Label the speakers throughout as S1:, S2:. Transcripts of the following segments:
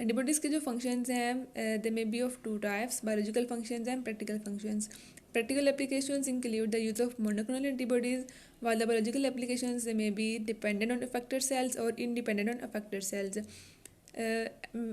S1: Antibodies के जो functions हैं they may be of two types, biological functions and practical functions. Practical applications include the use of monoclonal antibodies, while the biological applications they may be dependent on effector cells or independent on effector cells.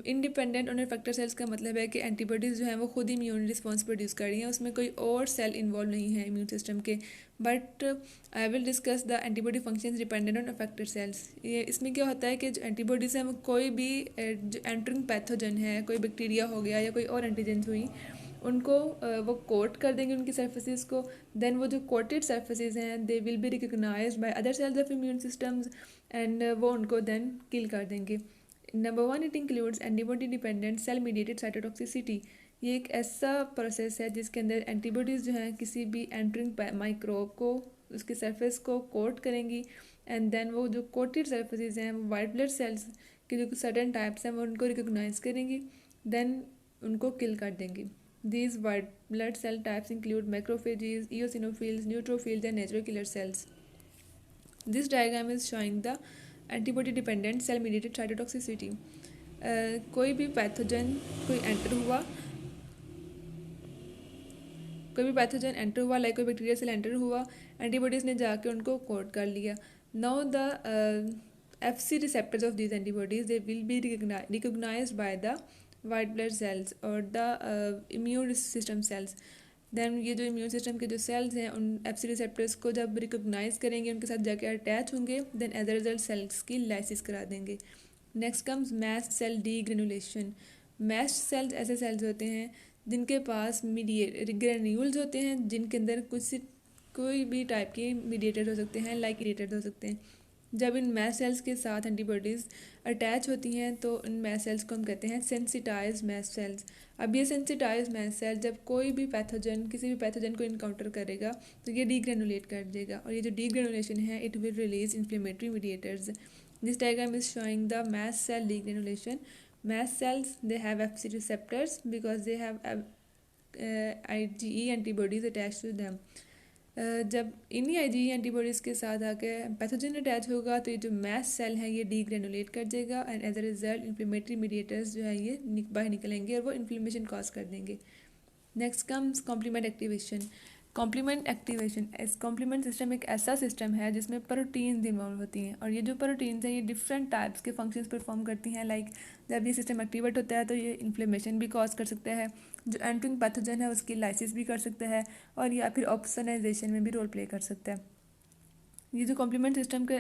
S1: Independent on effector cells का मतलब है कि antibodies जो हैं वो खुद ही immune response produce कर रही हैं, उसमें कोई और सेल इन्वॉल्व नहीं है इम्यून सिस्टम के. But I will discuss the antibody functions dependent on effector cells. ये इसमें क्या होता है कि जो एंटीबॉडीज़ हैं वो कोई भी जो एंटरिंग पैथोजन है, कोई बैक्टीरिया हो गया या कोई और एंटीजन हुई, उनको वो कोट कर देंगे उनकी सर्फेसिस को. देन वो जो कोटेड सर्फेसिस हैं they will be recognised by other cells of immune systems and वो उनको देन किल कर देंगे. Number 1 it includes antibody dependent cell mediated cytotoxicity. ये एक ऐसा प्रोसेस है जिसके अंदर एंटीबॉडीज़ जो हैं किसी भी एंटरिंग माइक्रोब को उसके सरफेस को कोट करेंगी एंड देन वो जो कोटेड सर्फेसिस हैं वो वाइट ब्लड सेल्स के जो सर्टेन टाइप्स हैं वो उनको रिकग्नाइज करेंगी, देन उनको किल कर देंगी. These white blood cell types include macrophages, eosinophils, neutrophils, and natural killer cells. This diagram is showing the antibody-dependent cell-mediated cytotoxicity. कोई भी पैथोजन एंटर हुआ लाइक कोई बैक्टीरिया सेल एंटर हुआ, एंटीबॉडीज़ ने जाके उनको कोड कर लिया. Now the FC receptors of these antibodies they will be recognized by the white blood cells और the immune system cells. Then ये जो इम्यून सिस्टम के जो सेल्स हैं उन एफसी रिसेप्टर्स को जब रिकॉग्नाइज करेंगे, उनके साथ जाके अटैच होंगे, then as a result cells की लाइसिस करा देंगे. Next comes mast cell degranulation. Mast cells ऐसे सेल्स होते हैं जिनके पास ग्रेन्यूल्स होते हैं जिनके अंदर कोई भी टाइप के मीडिएटर हो सकते हैं, लाइक इरेटेड हो सकते हैं. जब इन मैस्ट सेल्स के साथ एंटीबॉडीज़ अटैच होती हैं तो इन मैस्ट सेल्स को हम कहते हैं सेंसिटाइज मैस्ट सेल्स. अब ये सेंसिटाइज मैस्ट सेल जब कोई भी पैथोजन किसी भी पैथोजन को इनकाउंटर करेगा तो ये डीग्रेनुलेट कर देगा, और ये जो डीग्रेनुलेशन है it will release inflammatory mediators. This diagram is showing the mast cell degranulation. Mast cells they have FC receptors because they have IgE antibodies attach to them. जब इन्हीं IgE एंटीबॉडीज़ के साथ आके पैथोजन अटैच होगा तो ये जो moist cell है ये डीग्रेनुलेट कर देगा and as a result inflammatory mediators जो है ये बाहर निकलेंगे और वो इन्फ्लेमेशन कॉज कर देंगे. Next comes complement activation. Complement activation इस कॉम्प्लीमेंट सिस्टम एक ऐसा सिस्टम है जिसमें प्रोटीन्स इन्वॉल्व होती हैं, और ये जो प्रोटीन्स हैं ये डिफरेंट टाइप्स के फंक्शंस परफॉर्म करती हैं. लाइक जब ये सिस्टम एक्टिवेट होता है तो ये इन्फ्लेमेशन भी कॉज कर सकता है, जो एंटरिंग पैथोजन है उसकी लाइसिस भी कर सकता है, और या फिर ऑप्सोनाइजेशन में भी रोल प्ले कर सकता है. ये जो सिस्टम के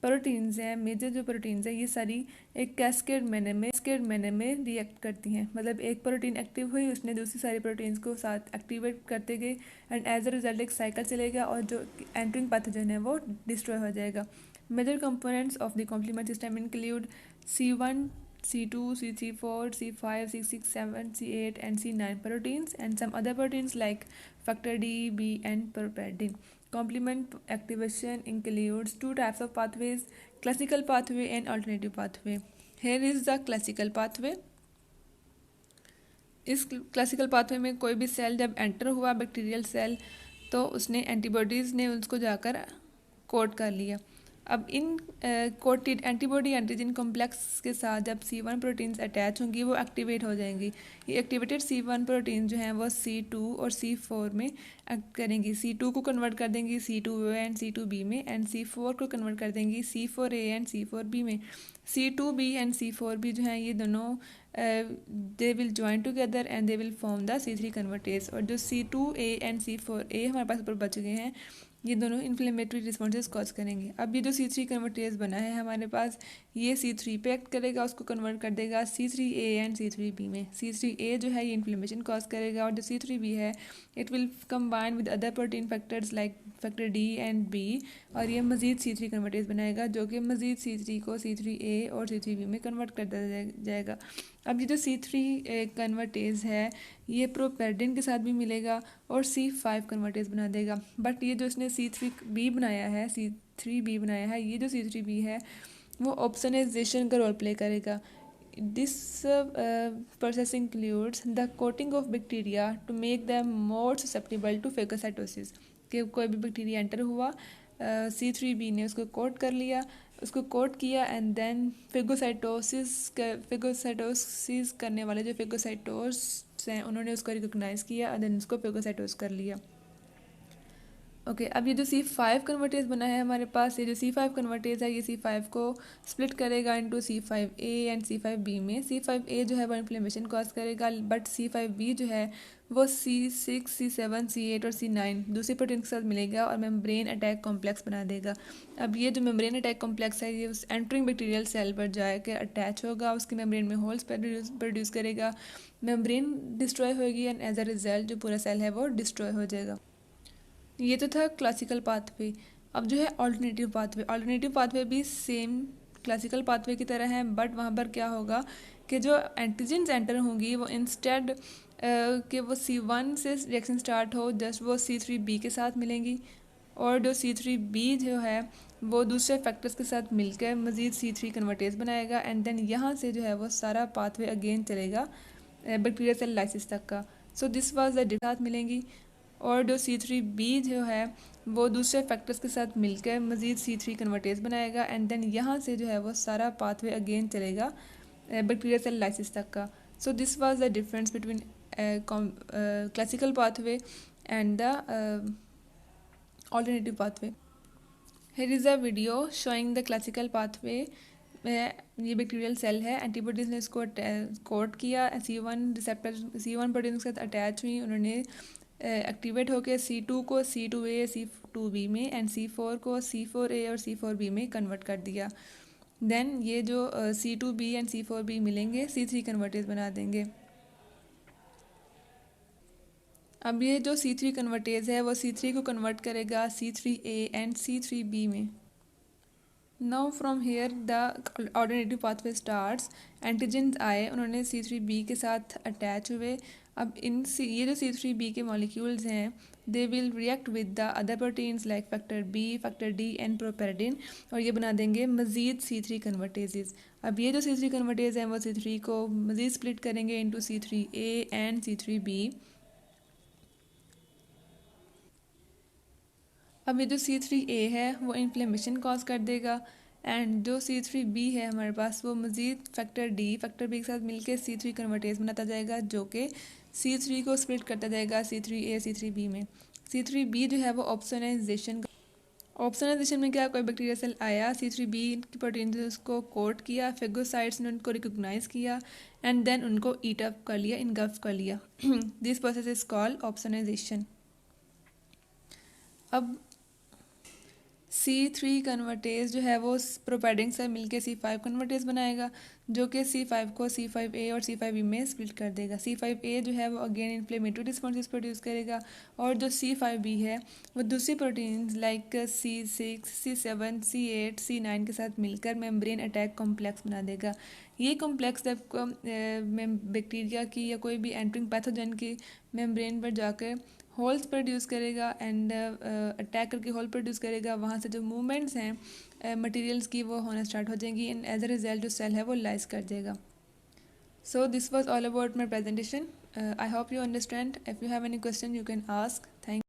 S1: प्रोटीन्स हैं, मेजर जो प्रोटीन्स हैं, ये सारी एक कैस्केड मैनर में रिएक्ट करती हैं. मतलब एक प्रोटीन एक्टिव हुई, उसने दूसरी सारी प्रोटीन्स को साथ एक्टिवेट करते गए एंड एज अ रिजल्ट एक साइकिल चलेगा और जो एंटरिंग पैथोजन है वो डिस्ट्रॉय हो जाएगा. Major components of the complement system include C1, C2, C4, C5, C6, C7, C8 and C9 proteins and some other proteins like factor D, B and properdin. Complement activation includes two types of pathways, classical pathway and alternative pathway. Here is the classical pathway. इस classical pathway में कोई भी cell जब enter हुआ bacterial cell तो उसने antibodies ने उसको जाकर कोट कर लिया. अब इन कोटेड एंटीबॉडी एंटीजन कॉम्प्लेक्स के साथ जब C1 प्रोटीन्स अटैच होंगी वो एक्टिवेट हो जाएंगी. ये एक्टिवेटेड C1 प्रोटीन जो हैं वो C2 और C4 में एक्ट करेंगी. C2 को कन्वर्ट कर देंगी C2A एंड C2B में, एंड C4 को कन्वर्ट कर देंगी C4A एंड C4B में. C2B एंड C4B जो हैं ये दोनों they will join together and they will form the C3 convertase. और जो C2A एंड C4A हमारे पास ऊपर बच गए हैं ये दोनों इन्फ्लेमेटरी रिस्पॉन्सेज कॉज करेंगे. अब ये जो C3 कन्वर्टेज बना है हमारे पास, ये C3 पे एक्ट करेगा, उसको कन्वर्ट कर देगा C3A एंड C3B में. C3A जो है ये इन्फ्लेमेशन कॉज करेगा, और जो C3B है it will combine with other protein factors like factor D and B, और ये मज़ीद C3 कन्वर्टेज बनाएगा जो कि मज़ीद C3 को C3A और C3B में कन्वर्ट कर दिया जाएगा. अब ये जो C3 कन्वर्टेज है ये प्रोपेर्डिन के साथ भी मिलेगा और C5 कन्वर्टेज बना देगा. बट ये जो इसने C3B बनाया है, ये जो C3B है वो ऑप्सोनाइजेशन का रोल प्ले करेगा. This process includes the coating of bacteria to make them more susceptible to phagocytosis. कि कोई भी बैक्टीरिया एंटर हुआ, C3B ने उसको कोट कर लिया उसको कोट किया एंड देन फिगोसाइटोसिस करने वाले जो फिगोसाइटोस हैं उन्होंने उसको रिकॉग्नाइज़ किया और देन उसको फिगोसाइटोस कर लिया। ओके अब ये जो C5 कन्वर्टेज बना है हमारे पास, ये जो C5 कन्वर्टेज है ये C5 को स्प्लिट करेगा इनटू C5A एंड C5B में। C5A जो है वो इन्फ्लेमेशन कॉज करेगा, बट C5B जो है वो C6, C7, C8 और C9 दूसरी प्रोटीन के साथ मिलेगा और मेम्ब्रेन अटैक कॉम्प्लेक्स बना देगा। अब ये जो मेम्ब्रेन अटैक कॉम्प्लेक्स है ये उस एंटरिंग बैक्टीरियल सेल पर जाकर अटैच होगा, उसके मेम्ब्रेन में होल्स प्रोड्यूस करेगा, मेम्ब्रेन डिस्ट्रॉय होगी एंड एज अ रिजल्ट जो पूरा सेल है वो डिस्ट्रॉय हो जाएगा। ये तो था क्लासिकल पाथवे। अब जो है ऑल्टरनेटिव पाथवे भी सेम क्लासिकल पाथवे की तरह है, बट वहाँ पर क्या होगा कि जो एंटीजन्स एंटर होंगी वो इंस्टेड कि वो C1 से रिएक्शन स्टार्ट हो जस्ट वो C3B के साथ मिलेंगी, और जो C3B जो है वो दूसरे फैक्टर्स के साथ मिलकर मज़ीद C3 कन्वर्टेज बनाएगा एंड देन यहाँ से जो है वो सारा पाथवे अगेन चलेगा बैक्टीरिया सेल लाइसिस तक का। सो दिस वाज द साथ मिलेंगी, और जो C3B जो है वो दूसरे फैक्टर्स के साथ मिलकर मज़ीद C3 कन्वर्टेज बनाएगा एंड देन यहाँ से जो है वो सारा पाथवे अगेन चलेगा बैक्टीरिया सेल लाइसिस तक का। So this was the difference between classical pathway and the alternative pathway. Here is a video showing the classical pathway. ये बैक्टीरियल सेल है, एंटीबॉडीज़ ने इसको कोट किया, C1 रिसेप्टर C1 प्रोटीन के साथ attach हुई, उन्होंने एक्टिवेट होकर C2 को C2A C2B में एंड C4 को C4A और C4B में कन्वर्ट कर दिया। देन ये जो C2B एंड C4B मिलेंगे C3 कन्वर्टेज बना देंगे। अब ये जो C3 कन्वर्टेज है वो C3 को कन्वर्ट करेगा C3A एंड C3B में। Now from here the alternative pathway starts. Antigens आए, उन्होंने C3B के साथ अटैच हुए। अब ये जो C3B के मॉलिक्यूल्स हैं they will react with the other proteins like factor B, factor D and properdin, और ये बना देंगे मज़ीद C3 कन्वर्टेजेस। अब ये जो C3 कन्वर्टेज हैं वो C3 को मज़ीद स्प्लिट करेंगे इंटू C3A एंड C3B। अब ये जो C3A है वो इन्फ्लेमेशन कॉज कर देगा एंड जो C3B है हमारे पास वो मज़ीद फैक्टर B के साथ मिलकर C3 कन्वर्टेज बनाता जाएगा जो कि C3 को स्प्लिट करता जाएगा C3A C3B में। C3B जो है वो ऑप्सोनाइजेशन में क्या, कोई बैक्टीरिया सेल आया, C3B की प्रोटीन से उसको कोट किया, फेगोसाइट्स ने उनको रिकॉग्नाइज किया एंड देन उनको ईट अप कर लिया, इनगल्फ कर लिया। This process is called opsonisation. अब C3 कन्वर्टेज जो है वो प्रोपेडिंग से मिलके C5 कन्वर्टेज बनाएगा जो कि C5 को C5A और C5B में स्प्लिट कर देगा। C5A जो है वो अगेन इन्फ्लेमेटरी रिस्पॉन्सेस प्रोड्यूस करेगा, और जो C5B है वो दूसरी proteins like C6, C7, C8, C9 के साथ मिलकर मेम्ब्रेन अटैक कॉम्प्लेक्स बना देगा। ये कॉम्प्लेक्स जब बैक्टीरिया की या कोई भी एंटरिंग पैथोजन की मेम्ब्रेन पर जाकर होल्स प्रोड्यूस करेगा एंड अटैक करके होल प्रोड्यूस करेगा, वहाँ से जो मूवमेंट्स हैं मटेरियल्स की वो होना स्टार्ट हो जाएंगी एंड एज अ रिजल्ट जो सेल है वो लाइज कर देगा। So this was all about my presentation. I hope you understand. If you have any question you can ask.